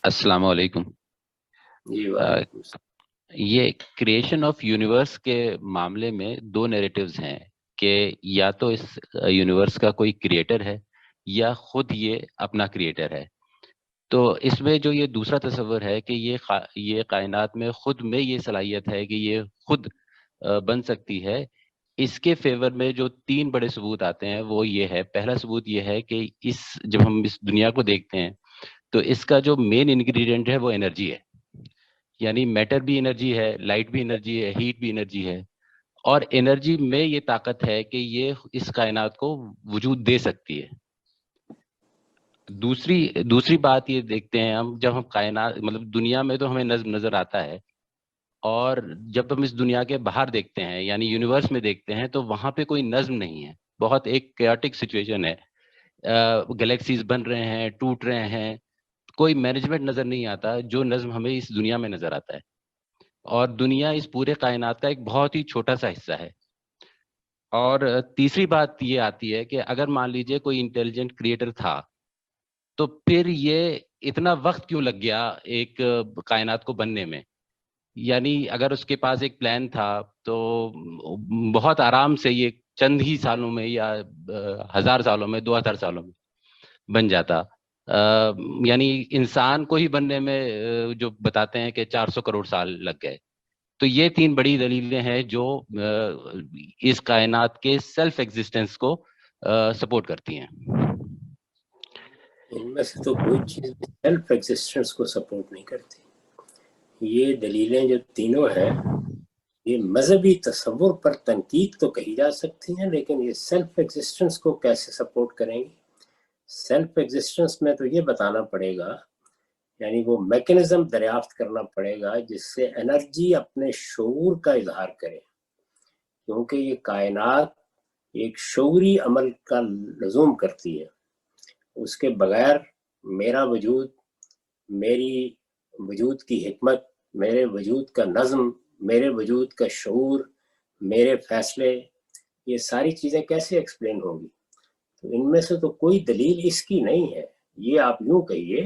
السلام علیکم۔ جی وعلیکم السلام۔ یہ کریشن آف یونیورس کے معاملے میں دو نیریٹیوز ہیں کہ یا تو اس یونیورس کا کوئی کریٹر ہے یا خود یہ اپنا کریٹر ہے۔ تو اس میں جو یہ دوسرا تصور ہے کہ یہ کائنات میں خود میں یہ صلاحیت ہے کہ یہ خود بن سکتی ہے، اس کے فیور میں جو تین بڑے ثبوت آتے ہیں وہ یہ ہے۔ پہلا ثبوت یہ ہے کہ جب ہم اس دنیا کو دیکھتے ہیں تو اس کا جو مین انگریڈینٹ ہے وہ انرجی ہے، یعنی میٹر بھی انرجی ہے، لائٹ بھی انرجی ہے، ہیٹ بھی انرجی ہے، اور انرجی میں یہ طاقت ہے کہ یہ اس کائنات کو وجود دے سکتی ہے۔ دوسری بات یہ دیکھتے ہیں ہم، جب ہم کائنات مطلب دنیا میں تو ہمیں نظم نظر آتا ہے، اور جب ہم اس دنیا کے باہر دیکھتے ہیں یعنی یونیورس میں دیکھتے ہیں تو وہاں پہ کوئی نظم نہیں ہے، بہت ایک کیوٹک سچویشن ہے۔ گلیکسیز بن رہے ہیں، ٹوٹ رہے ہیں، کوئی مینجمنٹ نظر نہیں آتا جو نظم ہمیں اس دنیا میں نظر آتا ہے، اور دنیا اس پورے کائنات کا ایک بہت ہی چھوٹا سا حصہ ہے۔ اور تیسری بات یہ آتی ہے کہ اگر مان لیجئے کوئی انٹیلیجنٹ کریٹر تھا تو پھر یہ اتنا وقت کیوں لگ گیا ایک کائنات کو بننے میں؟ یعنی اگر اس کے پاس ایک پلان تھا تو بہت آرام سے یہ چند ہی سالوں میں یا 1000 سالوں میں 2000 سالوں میں بن جاتا۔ یعنی انسان کو ہی بننے میں جو بتاتے ہیں کہ 400 کروڑ سال لگ گئے۔ تو یہ تین بڑی دلیلیں ہیں جو اس کائنات کے سیلف ایگزسٹنس کو سپورٹ کرتی ہیں۔ ان میں سے تو کوئی چیز سیلف ایگزسٹنس کو سپورٹ نہیں کرتی۔ یہ دلیلیں جو تینوں ہیں یہ مذہبی تصور پر تنقید تو کہی جا سکتی ہیں، لیکن یہ سیلف ایگزسٹنس کو کیسے سپورٹ کریں گی؟ سیلف ایگزسٹنس میں تو یہ بتانا پڑے گا، یعنی وہ میکینزم دریافت کرنا پڑے گا جس سے انرجی اپنے شعور کا اظہار کرے، کیونکہ یہ کائنات ایک شعوری عمل کا لزوم کرتی ہے۔ اس کے بغیر میرا وجود، میری وجود کی حکمت، میرے وجود کا نظم، میرے وجود کا شعور، میرے فیصلے، یہ ساری چیزیں کیسے ایکسپلین ہوں گی؟ تو ان میں سے تو کوئی دلیل اس کی نہیں ہے۔ یہ آپ یوں کہیے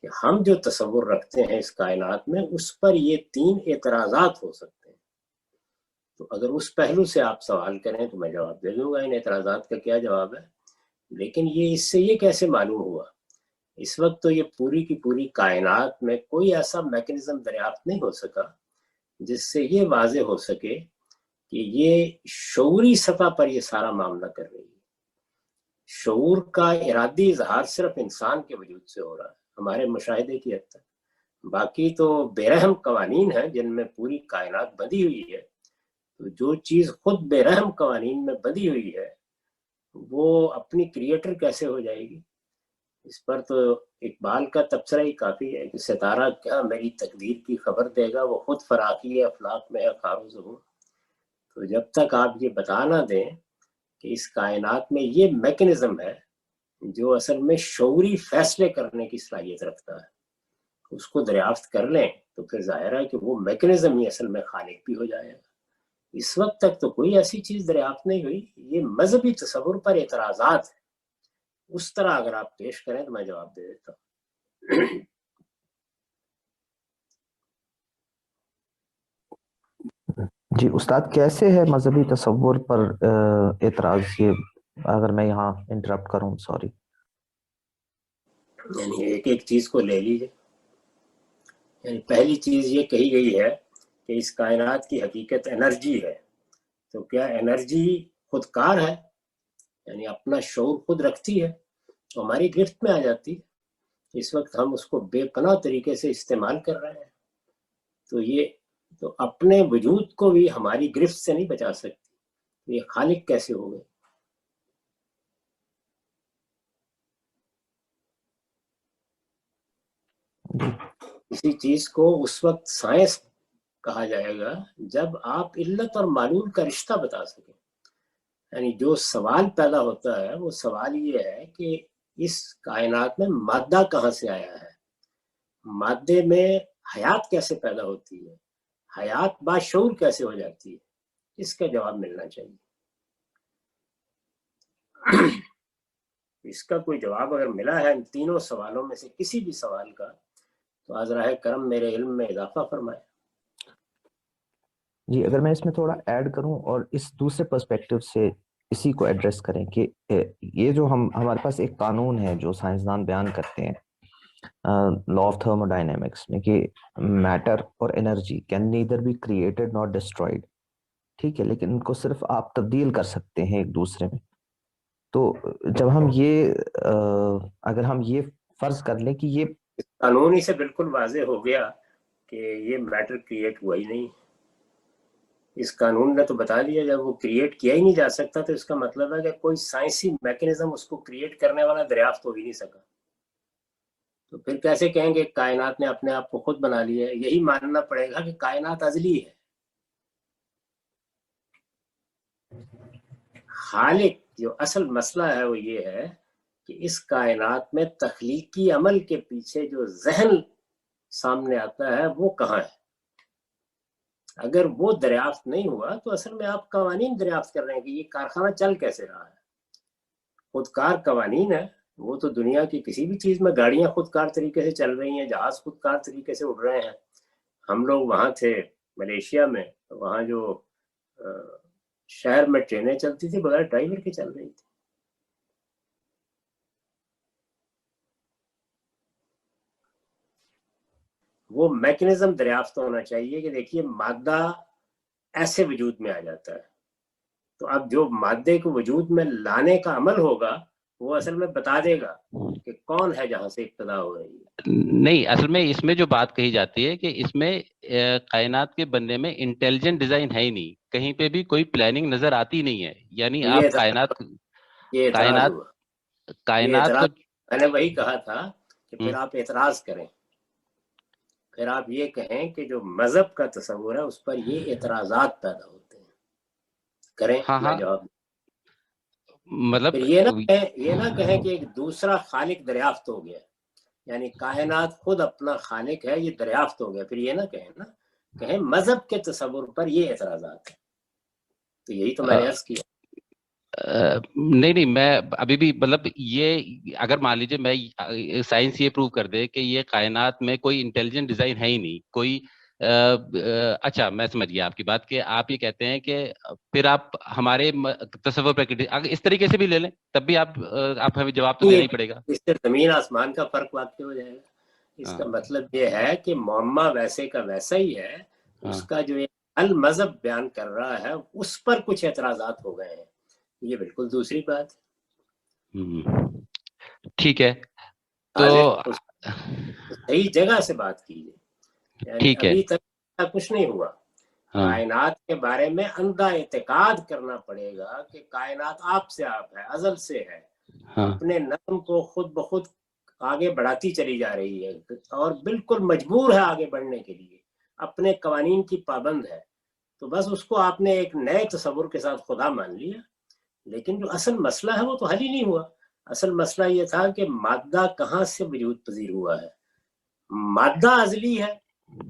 کہ ہم جو تصور رکھتے ہیں اس کائنات میں اس پر یہ تین اعتراضات ہو سکتے ہیں۔ تو اگر اس پہلو سے آپ سوال کریں تو میں جواب دے دوں گا ان اعتراضات کا کیا جواب ہے، لیکن اس سے یہ کیسے معلوم ہوا؟ اس وقت تو یہ پوری کی پوری کائنات میں کوئی ایسا میکینزم دریافت نہیں ہو سکا جس سے یہ واضح ہو سکے کہ یہ شعوری سطح پر یہ سارا معاملہ کر رہی ہے۔ شعور کا ارادی اظہار صرف انسان کے وجود سے ہو رہا ہے ہمارے مشاہدے کی حد تک، باقی تو بے رحم قوانین ہیں جن میں پوری کائنات بندھی ہوئی ہے۔ تو جو چیز خود بے رحم قوانین میں بندھی ہوئی ہے وہ اپنی کریٹر کیسے ہو جائے گی؟ اس پر تو اقبال کا تبصرہ ہی کافی ہے کہ ستارہ کیا میری تقدیر کی خبر دے گا، وہ خود فراقی افلاق میں ہے خار و ظہور۔ تو جب تک آپ یہ بتا نہ دیں کہ اس کائنات میں یہ میکینزم ہے جو اصل میں شعوری فیصلے کرنے کی صلاحیت رکھتا ہے، اس کو دریافت کر لیں تو پھر ظاہر ہے کہ وہ میکینزم ہی اصل میں خالق بھی ہو جائے گا۔ اس وقت تک تو کوئی ایسی چیز دریافت نہیں ہوئی۔ یہ مذہبی تصور پر اعتراضات ہیں، اس طرح اگر آپ پیش کریں تو میں جواب دے دیتا ہوں۔ جی استاد، کیسے ہے مذہبی تصور پر اعتراض؟ یہ اگر میں یہاں انٹرپٹ کروں، سوری۔ یعنی ایک ایک چیز کو لے لیجیے۔ یعنی پہلی چیز یہ کہی گئی ہے کہ اس کائنات کی حقیقت انرجی ہے، تو کیا انرجی خودکار ہے؟ یعنی اپنا شعور خود رکھتی ہے تو ہماری گرفت میں آ جاتی ہے۔ اس وقت ہم اس کو بے پناہ طریقے سے استعمال کر رہے ہیں، تو اپنے وجود کو بھی ہماری گرفت سے نہیں بچا سکتی، یہ خالق کیسے ہو گئے؟ اسی چیز کو اس وقت سائنس کہا جائے گا جب آپ علت اور معلول کا رشتہ بتا سکیں۔ یعنی جو سوال پیدا ہوتا ہے وہ سوال یہ ہے کہ اس کائنات میں مادہ کہاں سے آیا ہے، مادے میں حیات کیسے پیدا ہوتی ہے، حیات باشعور کیسے ہو جاتی ہے، اس کا جواب ملنا چاہیے۔ اس کا کوئی جواب اگر ملا ہے ان تینوں سوالوں میں سے کسی بھی سوال کا تو از راہ کرم میرے علم میں اضافہ فرمائے۔ جی اگر میں اس میں تھوڑا ایڈ کروں اور اس دوسرے پرسپیکٹو سے اسی کو ایڈریس کریں کہ یہ جو ہمارے پاس ایک قانون ہے جو سائنسدان بیان کرتے ہیں لا آف تھرمو ڈائنامکس میں، کہ میٹر اور energy can neither be created not destroyed, ٹھیک ہے، لیکن ان کو صرف آپ تبدیل کر سکتے ہیں ایک دوسرے میں۔ تو جب ہم یہ اگر ہم یہ فرض کر لیں کہ یہ قانون ہی سے بالکل واضح ہو گیا کہ یہ میٹر کریٹ ہوا ہی نہیں، اس قانون نے تو بتا دیا جب وہ کریٹ کیا ہی نہیں جا سکتا تو اس کا مطلب ہے کہ کوئی سائنسی میکینزم اس کو کریٹ کرنے والا دریافت ہو ہی نہیں سکا، تو پھر کیسے کہیں گے کائنات نے اپنے آپ کو خود بنا لیا ہے؟ یہی ماننا پڑے گا کہ کائنات ازلی ہے۔ خالق جو اصل مسئلہ ہے وہ یہ ہے کہ اس کائنات میں تخلیقی عمل کے پیچھے جو ذہن سامنے آتا ہے وہ کہاں ہے؟ اگر وہ دریافت نہیں ہوا تو اصل میں آپ قوانین دریافت کر رہے ہیں کہ یہ کارخانہ چل کیسے رہا ہے۔ خودکار قوانین ہے، وہ تو دنیا کی کسی بھی چیز میں، گاڑیاں خودکار طریقے سے چل رہی ہیں، جہاز خودکار طریقے سے اڑ رہے ہیں۔ ہم لوگ وہاں تھے ملیشیا میں، وہاں جو شہر میں ٹرینیں چلتی تھی بغیر ڈرائیور کے چل رہی تھی۔ وہ میکنزم دریافت ہونا چاہیے کہ دیکھیے مادہ ایسے وجود میں آ جاتا ہے، تو اب جو مادے کو وجود میں لانے کا عمل ہوگا وہ اصل میں بتا دے گا کہ کون ہے جہاں سے ابتدا ہو رہی ہے۔ نہیں، اصل میں اس میں جو بات کہی جاتی ہے کہ اس میں کائنات کے بننے میں انٹیلیجنٹ ڈیزائن ہے ہی نہیں، کہیں پہ بھی کوئی پلاننگ نظر آتی نہیں ہے، یعنی آپ یہ اعتراض ہوا، یہ کائنات کو اعتراض میں نے وہی کہا تھا کہ پھر آپ اعتراض کریں، پھر آپ یہ کہیں کہ جو مذہب کا تصور ہے اس پر یہ اعتراضات پیدا ہوتے ہیں، کریں میں جواب۔ مطلب پھر یہ نہ کہیں کہ ایک دوسرا خالق دریافت ہو گیا، یعنی کائنات خود اپنا خالق ہے یہ دریافت ہو گیا، پھر یہ نہ کہیں نا، کہیں مذہب کے تصور پر یہ اعتراضات ہیں۔ تو یہی تو میں نے عرض کیا۔ نہیں، میں ابھی بھی مطلب یہ اگر مان لیجیے میں سائنس یہ پروو کر دے کہ یہ کائنات میں کوئی انٹیلیجنٹ ڈیزائن ہے ہی نہیں کوئی، اچھا میں سمجھ گیا آپ کی بات کہ آپ یہ کہتے ہیں کہ پھر آپ ہمارے تصور پر اگر اس طریقے سے بھی لے لیں تب بھی آپ ہمیں جواب تو دینا ہی پڑے گا۔ اس سے زمین آسمان کا فرق واقع ہو جائے گا۔ اس کا مطلب یہ ہے کہ معمہ ویسے کا ویسا ہی ہے، اس کا جو المذہب بیان کر رہا ہے اس پر کچھ اعتراضات ہو گئے ہیں، یہ بالکل دوسری بات ہے۔ ٹھیک ہے، تو صحیح جگہ سے بات کیجیے، یعنی ابھی تک کچھ نہیں ہوا۔ کائنات کے بارے میں اندھا اعتقاد کرنا پڑے گا کہ کائنات آپ سے آپ ہے، ازل سے ہے، اپنے نظم کو خود بخود آگے بڑھاتی چلی جا رہی ہے اور بالکل مجبور ہے آگے بڑھنے کے لیے، اپنے قوانین کی پابند ہے، تو بس اس کو آپ نے ایک نئے تصور کے ساتھ خدا مان لیا، لیکن جو اصل مسئلہ ہے وہ تو حل ہی نہیں ہوا۔ اصل مسئلہ یہ تھا کہ مادہ کہاں سے وجود پذیر ہوا ہے۔ مادہ ازلی ہے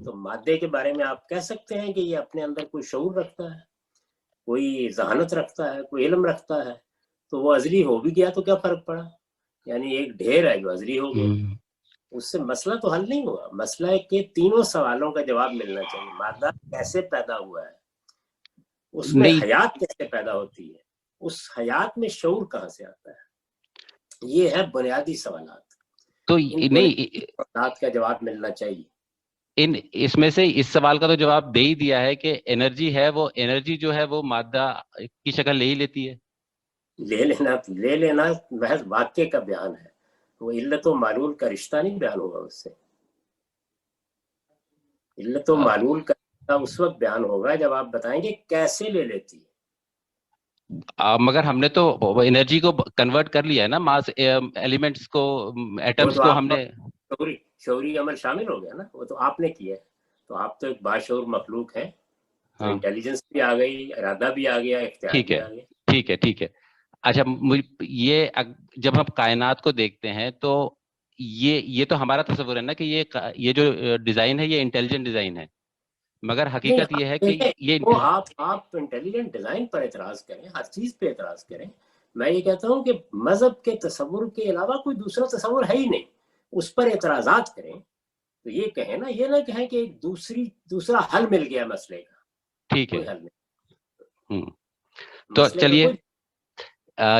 تو مادے کے بارے میں آپ کہہ سکتے ہیں کہ یہ اپنے اندر کوئی شعور رکھتا ہے، کوئی ذہانت رکھتا ہے، کوئی علم رکھتا ہے، تو وہ ازلی ہو بھی گیا تو کیا فرق پڑا، یعنی ایک ڈھیر ہے جو ازلی ہو گیا، اس سے مسئلہ تو حل نہیں ہوا۔ مسئلہ ہے کہ تینوں سوالوں کا جواب ملنا چاہیے۔ مادہ کیسے پیدا ہوا ہے، اس میں حیات کیسے پیدا ہوتی ہے، اس حیات میں شعور کہاں سے آتا ہے، یہ ہے بنیادی سوالات، تو سوالات کا جواب ملنا چاہیے۔ اس میں سے اس سوال کا تو جواب دے ہی دیا ہے کہ انرجی ہے، وہ انرجی جو ہے وہ مادہ کی شکل لے ہی لیتی ہے۔ لے لینا محض واقع کا بیان ہے، وہ علت و معلول کا رشتہ نہیں بیان ہوگا اس سے۔ علت و معلول کا رشتہ اس وقت بیان ہوگا جب آپ بتائیں گے کیسے لے لیتی ہے۔ مگر ہم نے تو انرجی کو کنورٹ کر لیا ہے نا، ماس ایلیمنٹس کو، ایٹمز کو ہم نے، شعوری عمل شامل ہو گیا نا، وہ تو آپ نے کیا ہے، تو آپ تو ایک باشعور مخلوق ہیں، انٹیلیجنس بھی آ گئی، ارادہ بھی آ گیا، اختیار بھی آ گیا۔ ٹھیک ہے۔ اچھا یہ جب ہم کائنات کو دیکھتے ہیں تو یہ تو ہمارا تصور ہے نا کہ یہ جو ڈیزائن ہے یہ انٹیلیجنٹ ڈیزائن ہے، مگر حقیقت یہ ہے کہ یہ آپ انٹیلیجنٹ ڈیزائن پر اعتراض کریں، ہر چیز پہ اعتراض کریں، میں یہ کہتا ہوں کہ مذہب کے تصور کے علاوہ کوئی دوسرا تصور ہے ہی نہیں، اس پر اعتراضات کریں، تو یہ کہیں نا، یہ نہ کہیں کہ ایک دوسرا حل مل گیا مسئلے کا، ٹھیک کوئی ہے. حل نہیں. تو مسئلے کا چلیے کوئی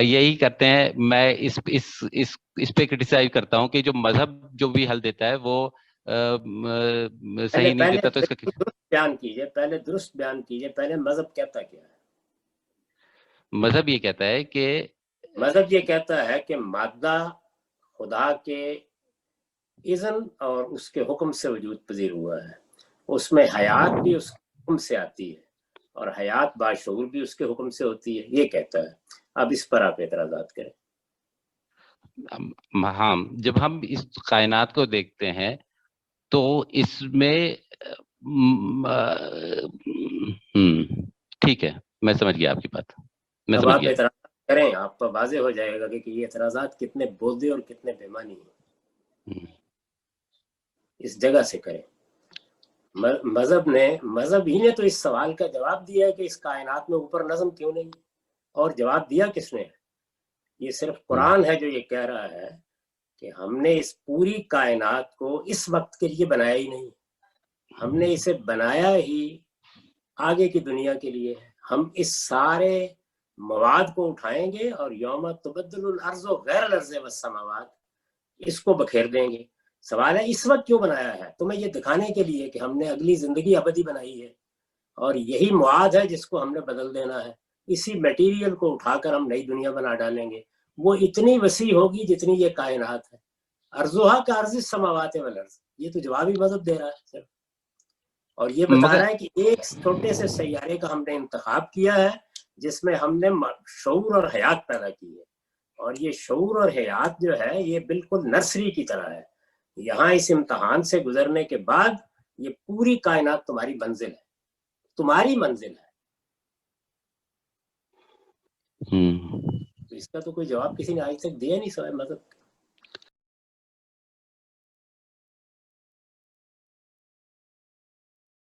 یہی کرتے ہیں. میں اس پہ کرٹیسائز کرتا ہوں کہ جو مذہب جو بھی حل دیتا ہے وہ صحیح نہیں دیتا. تو اس کا پہلے درست بیان کیجئے پہلے مذہب کہتا کیا ہے؟ مذہب یہ کہتا ہے کہ مذہب یہ کہتا ہے کہ مادہ خدا کے اذن اور اس کے حکم سے وجود پذیر ہوا ہے، اس میں حیات بھی اس کے حکم سے آتی ہے اور حیات باشعور بھی اس کے حکم سے ہوتی ہے، یہ کہتا ہے. اب اس پر آپ اعتراضات کریں. ہاں، جب ہم اس کائنات کو دیکھتے ہیں تو اس میں ٹھیک ہے، میں سمجھ گیا آپ کی بات. میں اب سمجھ آپ گیا. اعتراض کریں، آپ کو واضح ہو جائے گا کہ یہ اعتراضات کتنے بودے اور کتنے بےمانی ہیں. اس جگہ سے کریں. مذہب ہی نے تو اس سوال کا جواب دیا ہے کہ اس کائنات میں اوپر نظم کیوں نہیں، اور جواب دیا کس نے؟ یہ صرف قرآن ہے جو یہ کہہ رہا ہے کہ ہم نے اس پوری کائنات کو اس وقت کے لیے بنایا ہی نہیں، ہم نے اسے بنایا ہی آگے کی دنیا کے لیے ہے. ہم اس سارے مواد کو اٹھائیں گے اور یوم تبدل الارض غیر الارض والسماوات اس کو بکھیر دیں گے. سوال ہے اس وقت کیوں بنایا ہے؟ تمہیں یہ دکھانے کے لیے کہ ہم نے اگلی زندگی ابدی بنائی ہے اور یہی مواد ہے جس کو ہم نے بدل دینا ہے. اسی میٹیریل کو اٹھا کر ہم نئی دنیا بنا ڈالیں گے، وہ اتنی وسیع ہوگی جتنی یہ کائنات ہے. ارضھا کا عرض السماوات والارض، یہ تو جوابی مذہب دے رہا ہے صرف. اور یہ بتا رہا ہے کہ ایک چھوٹے سے سیارے کا ہم نے انتخاب کیا ہے جس میں ہم نے شعور اور حیات پیدا کی ہے، اور یہ شعور اور حیات جو ہے یہ بالکل نرسری کی طرح ہے. یہاں اس امتحان سے گزرنے کے بعد یہ پوری کائنات تمہاری منزل ہے، تمہاری منزل ہے. تو اس کا تو کوئی جواب کسی نے آج تک دیا نہیں سوائے مذہب.